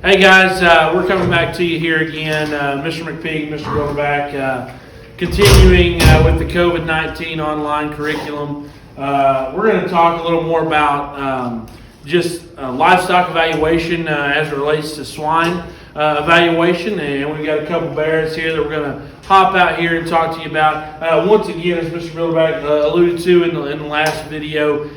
Hey guys, we're coming back to you here again. Mr. McPeak, Mr. Roverback, continuing with the COVID-19 online curriculum. We're going to talk a little more about just livestock evaluation as it relates to swine evaluation. And we've got a couple bears here that we're going to hop out here and talk to you about. Once again, as Mr. Roverback alluded to in the last video,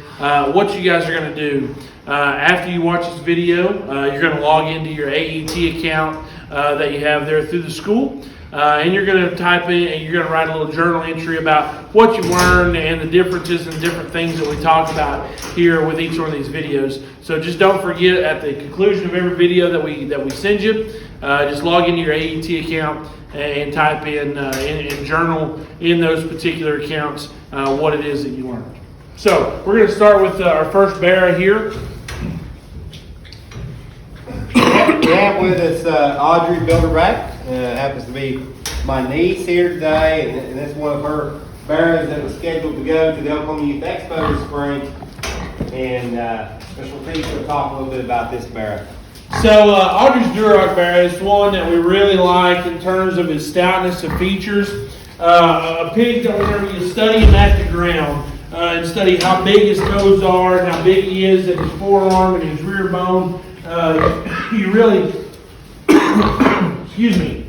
what you guys are going to do. After you watch this video, you're going to log into your AET account that you have there through the school, and you're going to type in and you're going to write a little journal entry about what you learned and the differences and different things that we talk about here with each one of these videos. So just don't forget, at the conclusion of every video that we send you, just log into your AET account and type in journal in those particular accounts what it is that you learned. So we're going to start with our first bear here. We have with us Audrey Bilderback. Happens to be my niece here today, and that's one of her bears that was scheduled to go to the Oklahoma Youth Expo this spring. And Mr. McPeak's going to talk a little bit about this bear. So Audrey's Duroc bear is one that we really like in terms of his stoutness of features. A pig that whenever you study him at the ground and study how big his toes are and how big he is at his forearm and his rear bone, you really, excuse me,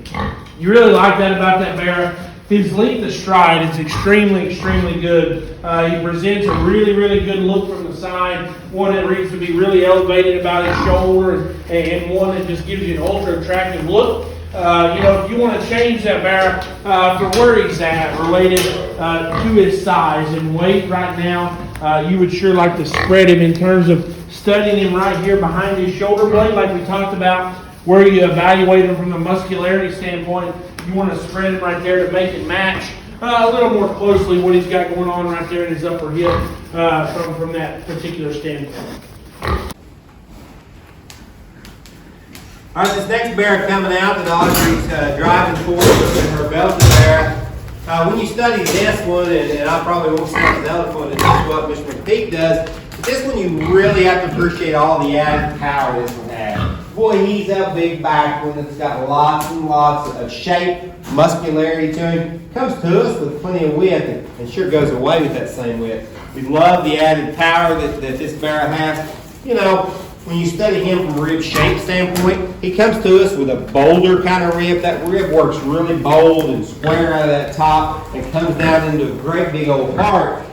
you really like that about that bear. His length of stride is extremely good. He presents a really good look from the side, one that needs to be really elevated about his shoulder, and one that just gives you an ultra attractive look. If you want to change that bear for where he's at related to his size and weight right now, you would sure like to spread him in terms of studying him right here behind his shoulder blade, like we talked about, where you evaluate him from the muscularity standpoint. You want to spread him right there to make it match a little more closely what he's got going on right there in his upper hip from that particular standpoint. All right, this next bear coming out that Audrey's driving for is her Belgian bear. When you study this one, and I probably won't study the other one, and that's what Mr. McPeak does, but this one you really have to appreciate all the added power this one has. Boy, he's a big back one that's got lots and lots of shape, muscularity to him. Comes to us with plenty of width and sure goes away with that same width. We love the added power that this bear has. You know, when you study him from a rib shape standpoint, he comes to us with a bolder kind of rib. That rib works really bold and square out of that top and comes down into a great big old heart.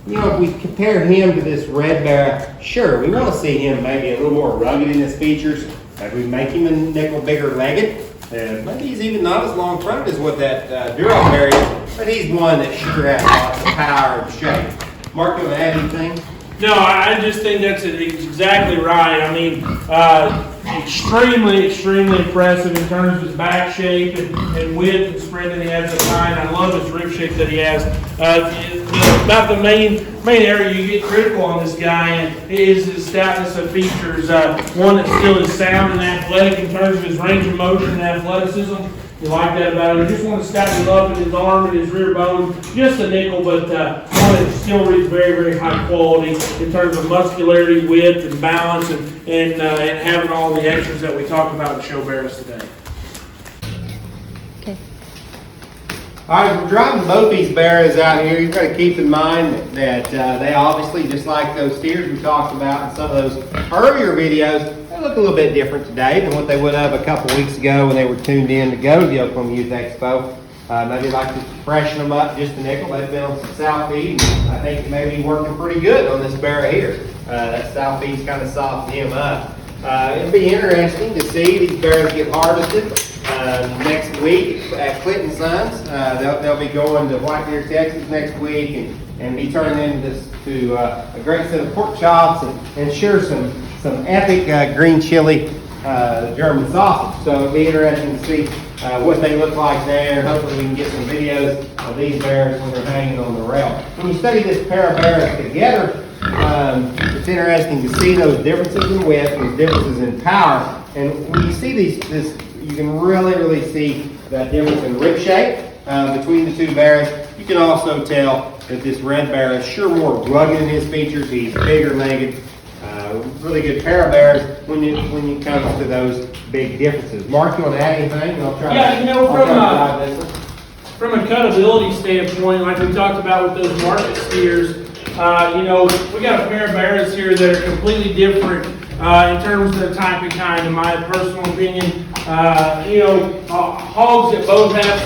You know, if we compare him to this red bear, sure, we want to see him maybe a little more rugged in his features. Maybe we make him a nickel bigger legged. Maybe he's even not as long fronted as what that Duroc bear is, but he's one that sure has lots of power and shape. Mark, you want to add anything? No, I just think that's exactly right. I mean, extremely impressive in terms of his back shape and width and spread that he has behind. I love his rib shape that he has. About the main area you get critical on this guy is his stoutness of features. One that still is sound and athletic in terms of his range of motion and athleticism. You like that about it. You just want to stack him up in his arm and his rear bone, just a nickel, but one that still reads very high quality in terms of muscularity, width, and balance, and having all the extras that we talk about in show bears today. Okay. All right, we're driving both these bears out here. You've got to keep in mind that they obviously, just like those steers we talked about in some of those earlier videos, they look a little bit different today than what they would have a couple weeks ago when they were tuned in to go to the Oklahoma Youth Expo. Maybe like to freshen them up just a nickel. They've been on some south feed, and I think maybe working pretty good on this bear here. That south feed's kind of softened him up. It'll be interesting to see these bears get harvested next week at Clinton Sons. They'll be going to White Deer, Texas next week and be turning into a great set of pork chops and sure some epic green chili German sausage. So it'll be interesting to see what they look like there. Hopefully we can get some videos of these bears when they're hanging on the rail. When you study this pair of bears together, it's interesting to see those differences in width, those differences in power. And when you see this, you can really see that difference in rib shape between the two bears. You can also tell that this red bear is sure more rugged in his features. He's bigger legged, really good pair of bears when it comes to those big differences. Mark, you want to add anything? I'll try. Yeah, you know, I'll try to drive this one. from a cuttability standpoint, like we talked about with those market steers, you know, we got a pair of bears here that are completely different in terms of the type and kind, in my personal opinion. You know, hogs that both have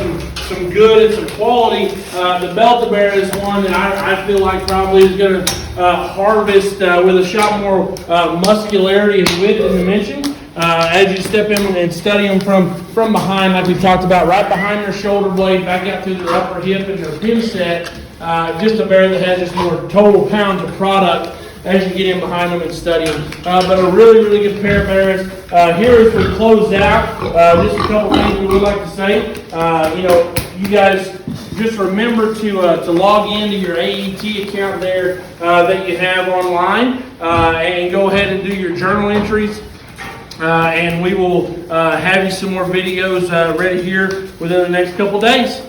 some good and some quality. The Belta bear is one that I feel like probably is going to harvest with a shot more muscularity and width and dimension. As you step in and study them from behind, like we talked about, right behind their shoulder blade, back out through their upper hip and their pin set, just a bear that has just more total pounds of product as you get in behind them and study them. But a really, really good pair of bears. Here as we close out, just a couple things we would like to say. You know, you guys just remember to log into your AET account there that you have online and go ahead and do your journal entries. And we will have you some more videos ready here within the next couple days.